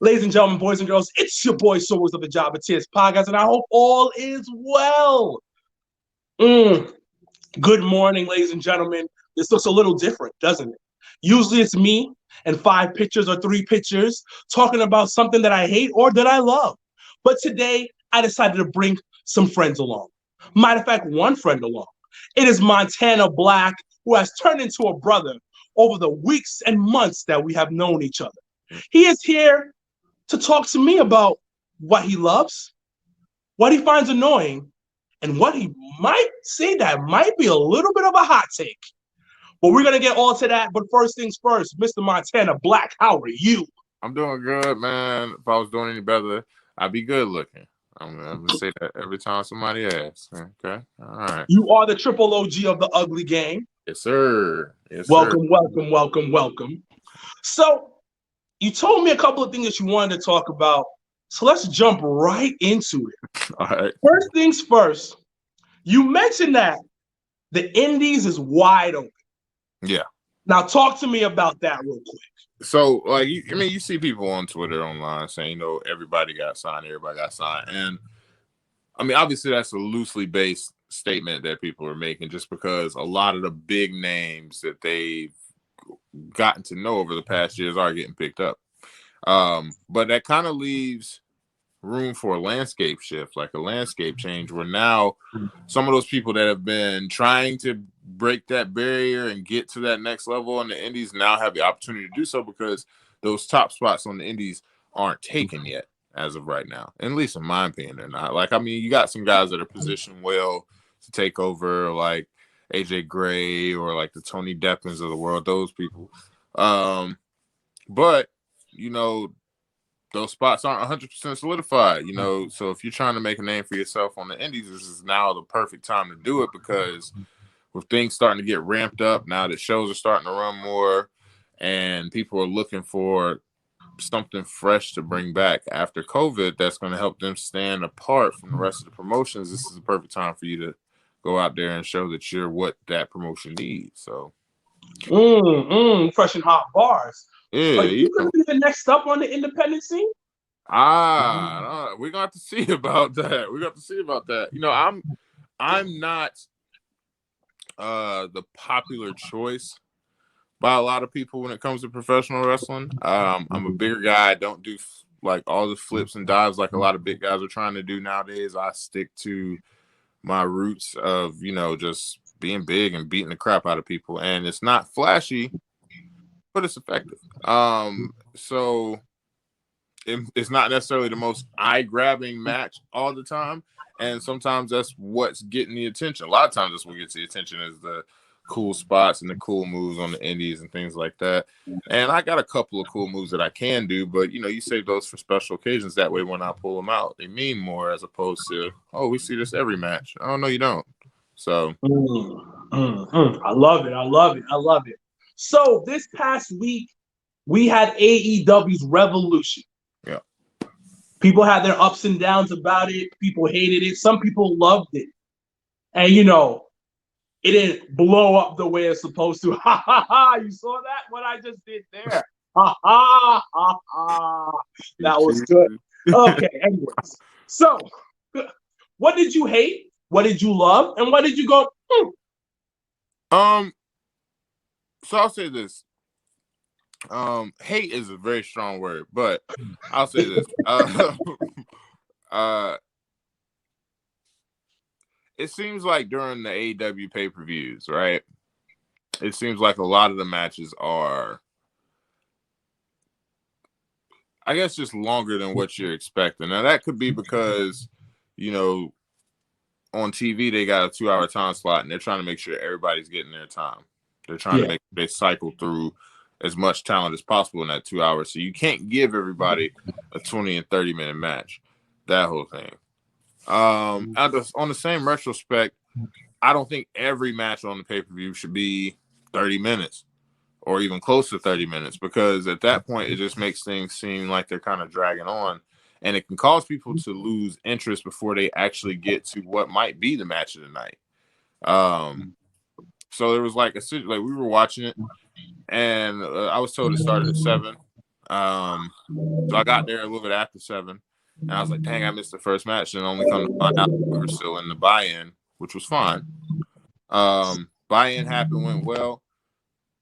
Ladies and gentlemen, boys and girls, it's your boy Sowers of the Job of Tears podcast, and I hope all is well. Mm. Good morning, ladies and gentlemen. This looks a little different, doesn't it? Usually it's me and 5 pictures or 3 pictures talking about something that I hate or that I love. But today, I decided to bring some friends along. Matter of fact, one friend along. It is Montana Black, who has turned into a brother over the weeks and months that we have known each other. He is here to talk to me about what he loves, what he finds annoying, and what he might say that might be a little bit of a hot take. But we're going to get all to that. But first things first, Mr. Montana Black, how are you? I'm doing good, man. If I was doing any better, I'd be good looking. I'm gonna say that every time somebody asks. Okay, all right. You are the triple OG of the ugly game. Yes, sir. Yes, sir. Welcome. So you told me a couple of things that you wanted to talk about. So let's jump right into it. All right. First things first, you mentioned that the Indies is wide open. Yeah. Now talk to me about that real quick. So, like, you see people on Twitter, online saying, everybody got signed, and I mean, obviously, that's a loosely based statement that people are making, just because a lot of the big names that they've gotten to know over the past years are getting picked up. But that kind of leaves room for a landscape shift, like a landscape change, where now some of those people that have been trying to break that barrier and get to that next level on the Indies now have the opportunity to do so, because those top spots on the Indies aren't taken yet as of right now. At least in my opinion, they're not. Like, I mean, you got some guys that are positioned well to take over, like AJ Gray or like the Tony Deppins of the world, those people. But those spots aren't 100% solidified, so if you're trying to make a name for yourself on the Indies, this is now the perfect time to do it, because with things starting to get ramped up, now that shows are starting to run more and people are looking for something fresh to bring back after COVID that's going to help them stand apart from the rest of the promotions, this is the perfect time for you to go out there and show that you're what that promotion needs. So, Fresh and hot bars. yeah, Are you going to be the next up on the independent scene? We're gonna have to see about that. I'm not the popular choice by a lot of people when it comes to professional wrestling. I'm a bigger guy. I don't do like all the flips and dives like a lot of big guys are trying to do nowadays. I stick to my roots of just being big and beating the crap out of people, and it's not flashy, but it's effective. So it's not necessarily the most eye-grabbing match all the time, and sometimes that's what's getting the attention. A lot of times that's what gets the attention is the cool spots and the cool moves on the Indies and things like that. And I got a couple of cool moves that I can do, but you save those for special occasions. That way, when I pull them out, they mean more, as opposed to, we see this every match. Oh no, you don't. So I love it. So this past week we had AEW's Revolution. Yeah. People had their ups and downs about it. People hated it. Some people loved it. And it didn't blow up the way it's supposed to. Ha ha ha! You saw that? What I just did there? Ha ha ha ha! That was good. Okay. Anyways, so what did you hate? What did you love? And what did you go? So I'll say this. Hate is a very strong word, but I'll say this. It seems like during the AEW pay-per-views, right? It seems like a lot of the matches are, I guess, just longer than what you're expecting. Now, that could be because, on TV, they got a 2-hour time slot, and they're trying to make sure everybody's getting their time. They're trying to make sure they cycle through as much talent as possible in that 2 hours. So you can't give everybody a 20 and 30-minute match, that whole thing. On the same retrospect, I don't think every match on the pay-per-view should be 30 minutes or even close to 30 minutes, because at that point, it just makes things seem like they're kind of dragging on, and it can cause people to lose interest before they actually get to what might be the match of the night. So there was like we were watching it, and I was told it started at 7. So I got there a little bit after 7, and I was like, dang, I missed the first match, and only come to find out we were still in the buy-in, which was fine. Buy-in happened, went well.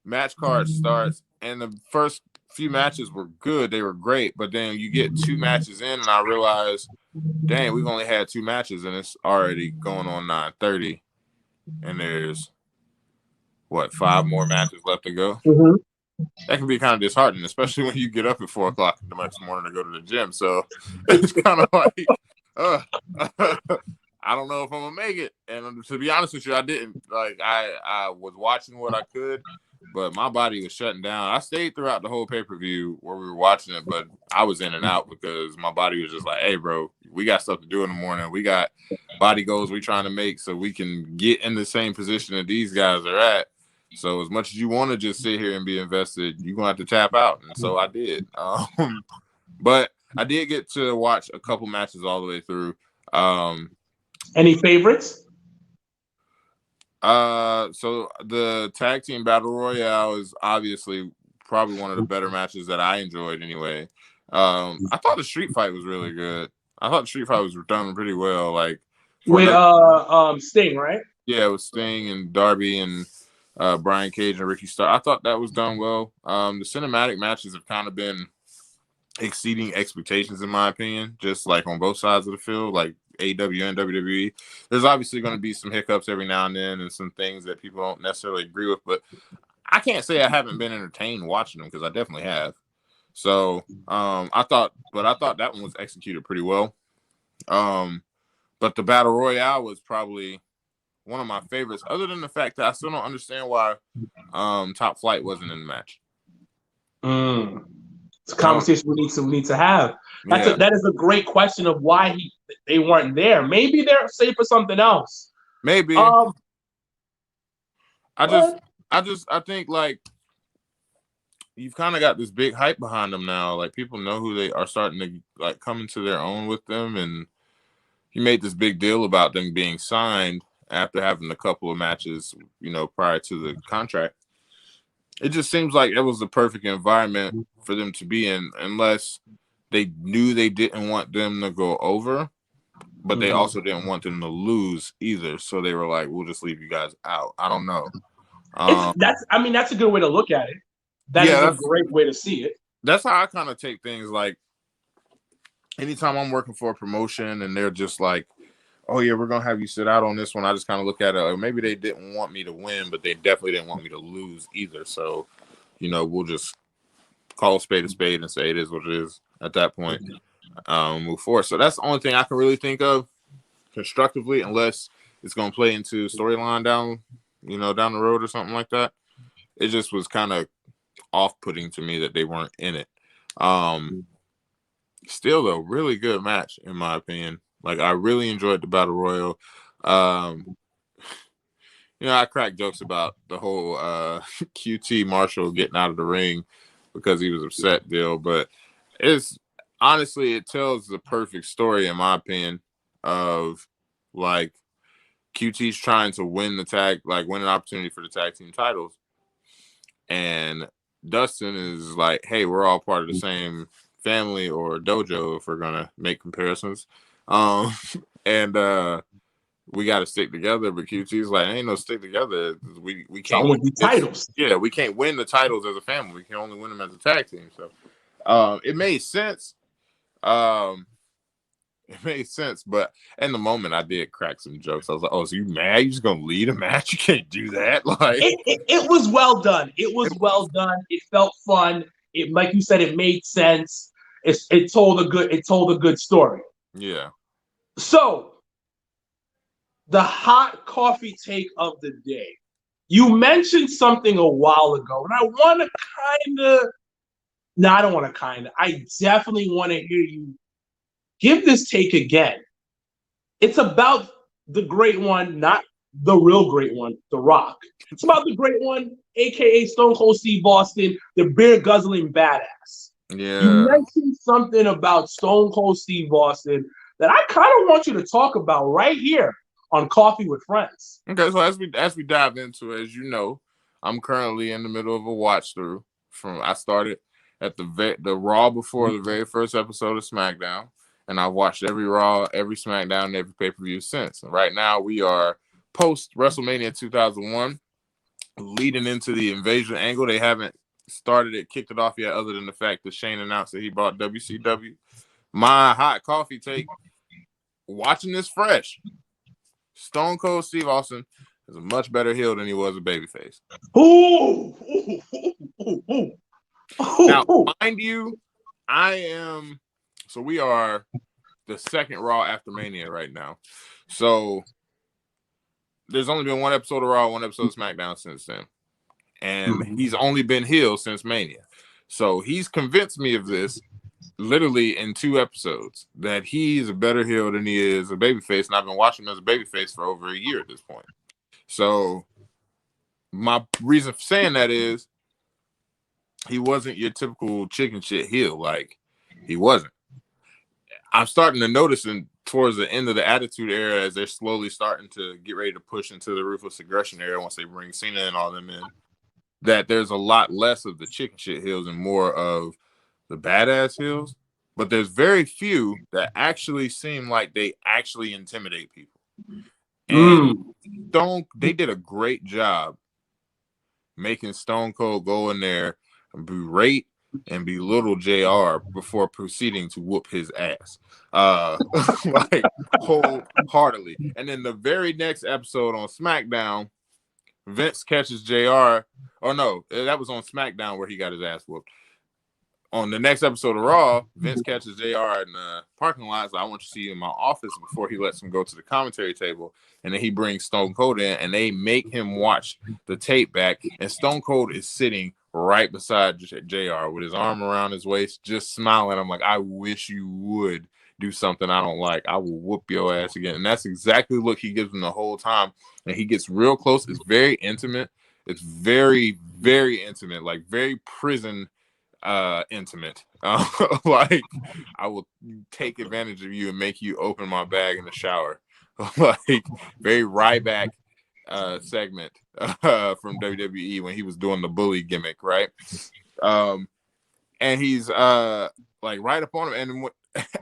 Match card starts, and the first few matches were good. They were great, but then you get 2 matches in, and I realized, dang, we've only had 2 matches, and it's already going on 9:30, and there's, 5 more matches left to go? Mm-hmm. That can be kind of disheartening, especially when you get up at 4 o'clock the next morning to go to the gym. So it's kind of like, I don't know if I'm gonna make it. And to be honest with you, I didn't. Like, I was watching what I could, but my body was shutting down. I stayed throughout the whole pay-per-view where we were watching it, but I was in and out because my body was just like, hey, bro, we got stuff to do in the morning. We got body goals we trying to make so we can get in the same position that these guys are at. So as much as you want to just sit here and be invested, you're going to have to tap out. And so I did. But I did get to watch a couple matches all the way through. Any favorites? So the tag team battle royale is obviously probably one of the better matches that I enjoyed anyway. I thought the street fight was really good. I thought the street fight was done pretty well. Like with Sting, right? Yeah, with Sting and Darby and Brian Cage and Ricky Starr. I thought that was done well. The cinematic matches have kind of been exceeding expectations in my opinion, just like on both sides of the field, like AEW and WWE. There's obviously going to be some hiccups every now and then and some things that people don't necessarily agree with, but I can't say I haven't been entertained watching them because I definitely have. So I thought that one was executed pretty well. But the Battle Royale was probably one of my favorites, other than the fact that I still don't understand why Top Flight wasn't in the match. It's a conversation we need to have. That is a great question of why they weren't there. Maybe they're safe for something else. Maybe. I think like you've kind of got this big hype behind them now. Like people know who they are, starting to like come into their own with them, and he made this big deal about them being signed after having a couple of matches, prior to the contract. It just seems like it was the perfect environment for them to be in, unless they knew they didn't want them to go over, but they also didn't want them to lose either. So they were like, we'll just leave you guys out. I don't know. That's a good way to look at it. That's a great way to see it. That's how I kind of take things. Like anytime I'm working for a promotion and they're just like, oh yeah, we're going to have you sit out on this one, I just kind of look at it like maybe they didn't want me to win, but they definitely didn't want me to lose either. So, we'll just call a spade and say it is what it is at that point. Move forward. So that's the only thing I can really think of constructively, unless it's going to play into storyline down the road or something like that. It just was kind of off-putting to me that they weren't in it. Still though, really good match in my opinion. Like I really enjoyed the Battle Royal. I crack jokes about the whole QT Marshall getting out of the ring because he was upset deal, but it tells the perfect story in my opinion of like QT's trying to win an opportunity for the tag team titles, and Dustin is like, hey, we're all part of the same family or dojo if we're gonna make comparisons. And we got to stick together. But QT's like, ain't no stick together. We can't win the titles. Yeah, we can't win the titles as a family. We can only win them as a tag team. So it made sense. It made sense, but in the moment, I did crack some jokes. I was like, "Oh, so you mad? You just gonna lead a match? You can't do that!" Like it was well done. It was well done. It felt fun. It, like you said, it made sense. It told a good story. Yeah. So, the hot coffee take of the day. You mentioned something a while ago, and I want to I definitely want to hear you give this take again. It's about the great one, not the real great one, The Rock. It's about the great one, a.k.a. Stone Cold Steve Austin, the beer guzzling badass. Yeah. You mentioned something about Stone Cold Steve Austin that I kind of want you to talk about right here on Coffee with Friends. Okay, so as we dive into it, as you know, I'm currently in the middle of a watch through. I started at the Raw before the very first episode of SmackDown, and I've watched every Raw, every SmackDown, and every pay-per-view since. And right now, we are post WrestleMania 2001, leading into the Invasion angle. They haven't kicked it off yet, other than the fact that Shane announced that he bought WCW. My hot coffee take, watching this fresh, Stone Cold Steve Austin is a much better heel than he was a babyface. Ooh. Now, mind you, we are the second Raw after Mania right now. So there's only been one episode of Raw, one episode of SmackDown since then. And he's only been heel since Mania. So he's convinced me of this literally in 2 episodes, that he's a better heel than he is a babyface, and I've been watching him as a babyface for over a year at this point. So my reason for saying that is he wasn't your typical chicken shit heel. Like, he wasn't. I'm starting to notice towards the end of the Attitude Era, as they're slowly starting to get ready to push into the Ruthless Aggression era once they bring Cena and all them in, that there's a lot less of the chicken shit heels and more of the badass heels, but there's very few that actually seem like they actually intimidate people. And they did a great job making Stone Cold go in there and berate and belittle JR before proceeding to whoop his ass, like wholeheartedly. And then the very next episode on SmackDown, Vince catches JR. Or no, that was on SmackDown where he got his ass whooped. On the next episode of Raw, Vince catches JR in the parking lot. So I want you to see you in my office before he lets him go to the commentary table. And then he brings Stone Cold in, and they make him watch the tape back. And Stone Cold is sitting right beside JR with his arm around his waist, just smiling. I'm like, I wish you would do something I don't like. I will whoop your ass again. And that's exactly the look he gives him the whole time. And he gets real close. It's very intimate. It's very, very intimate, like very prison intimate. Like, I will take advantage of you and make you open my bag in the shower. Like, very Ryback segment from WWE when he was doing the bully gimmick, right? And he's like right up on him, and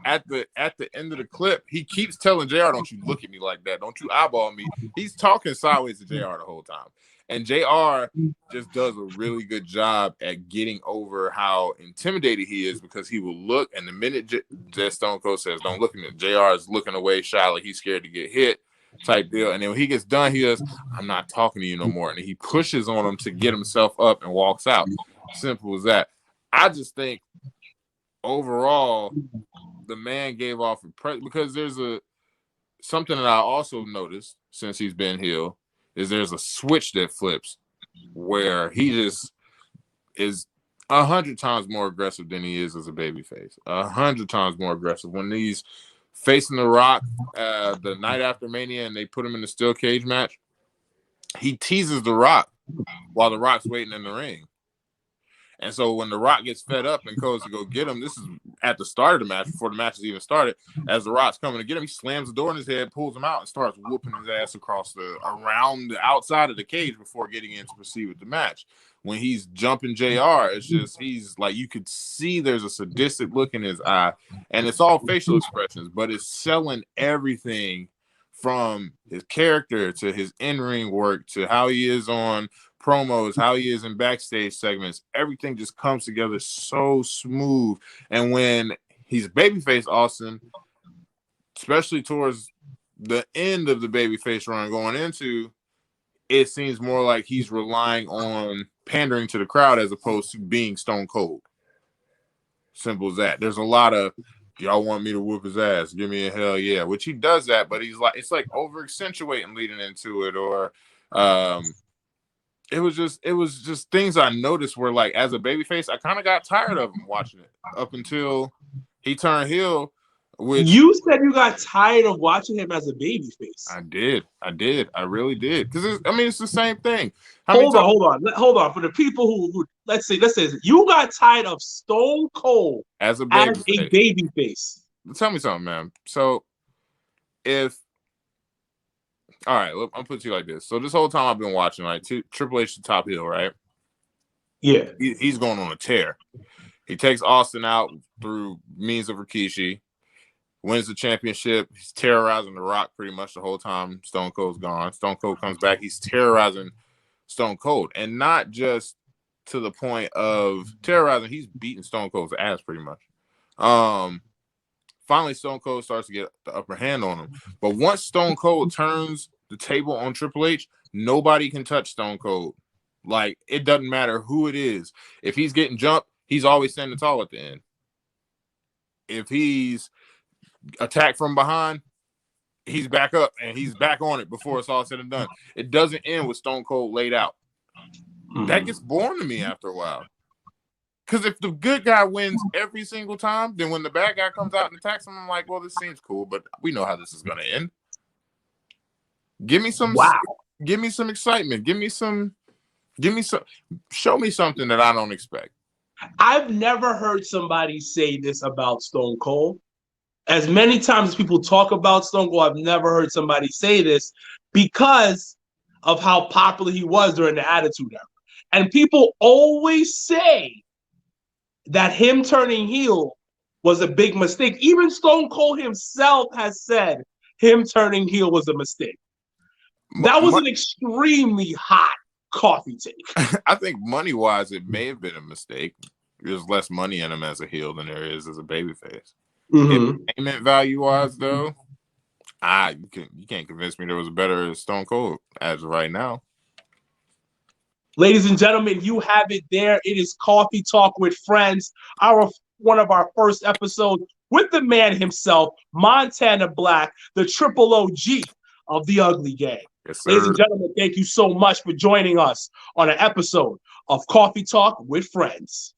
at the end of the clip, he keeps telling JR, "Don't you look at me like that, don't you eyeball me." He's talking sideways to JR the whole time. And JR just does a really good job at getting over how intimidated he is, because he will look, and the minute Stone Cold says, "Don't look at me," JR is looking away shy, like he's scared to get hit type deal. And then when he gets done, he goes, "I'm not talking to you no more." And he pushes on him to get himself up and walks out. Simple as that. I just think overall, the man gave off because there's something that I also noticed since he's been heel, is there's a switch that flips where he just is 100 times more aggressive than he is as a babyface. 100 times more aggressive. When he's facing The Rock the night after Mania and they put him in the steel cage match, he teases The Rock while The Rock's waiting in the ring. And so when The Rock gets fed up and goes to go get him, this is at the start of the match, before the match has even started. As The Rock's coming to get him, he slams the door in his head, pulls him out, and starts whooping his ass around the outside of the cage before getting in to proceed with the match. When he's jumping JR, it's just, he's like, you could see there's a sadistic look in his eye, and it's all facial expressions, but it's selling everything from his character to his in-ring work to how he is on promos, how he is in backstage segments. Everything just comes together so smooth. And when he's babyface Austin, especially towards the end of the babyface run going into, it seems more like he's relying on pandering to the crowd as opposed to being Stone Cold. Simple as that. There's a lot of, y'all want me to whoop his ass, give me a hell yeah, which he does that, but he's like, it's like over accentuating leading into it, or it was just things I noticed where, like, as a babyface, I kind of got tired of him watching it up until he turned heel. Which you said you got tired of watching him as a babyface. I did. I really did. Because it's the same thing. Hold on. For the people who let's say you got tired of Stone Cold as a babyface. Tell me something, man. So all right, look, I'll put it to you like this. So this whole time I've been watching, like, Triple H the top heel, right? Yeah. He's going on a tear. He takes Austin out through means of Rikishi, wins the championship. He's terrorizing The Rock pretty much the whole time Stone Cold's gone. Stone Cold comes back. He's terrorizing Stone Cold. And not just to the point of terrorizing. He's beating Stone Cold's ass pretty much. Finally, Stone Cold starts to get the upper hand on him. But once Stone Cold turns the table on Triple H, nobody can touch Stone Cold. Like, it doesn't matter who it is. If he's getting jumped, he's always standing tall at the end. If he's attacked from behind, he's back up and he's back on it before it's all said and done. It doesn't end with Stone Cold laid out. That gets boring to me after a while. Because if the good guy wins every single time, then when the bad guy comes out and attacks him, I'm like, well, this seems cool, but we know how this is going to end. Give me some excitement. Show me something that I don't expect. I've never heard somebody say this about Stone Cold. As many times as people talk about Stone Cold, I've never heard somebody say this because of how popular he was during the Attitude Era. And people always say that him turning heel was a big mistake. Even Stone Cold himself has said him turning heel was a mistake. That was an extremely hot coffee take. I think money-wise, it may have been a mistake. There's less money in him as a heel than there is as a babyface. Entertainment value-wise, though, you can't convince me there was a better Stone Cold as of right now. Ladies and gentlemen, you have it there. It is Coffee Talk with Friends, one of our first episodes with the man himself, Montana Black, the triple OG of the Ugly Gang. Yes, sir. Ladies and gentlemen, thank you so much for joining us on an episode of Coffee Talk with Friends.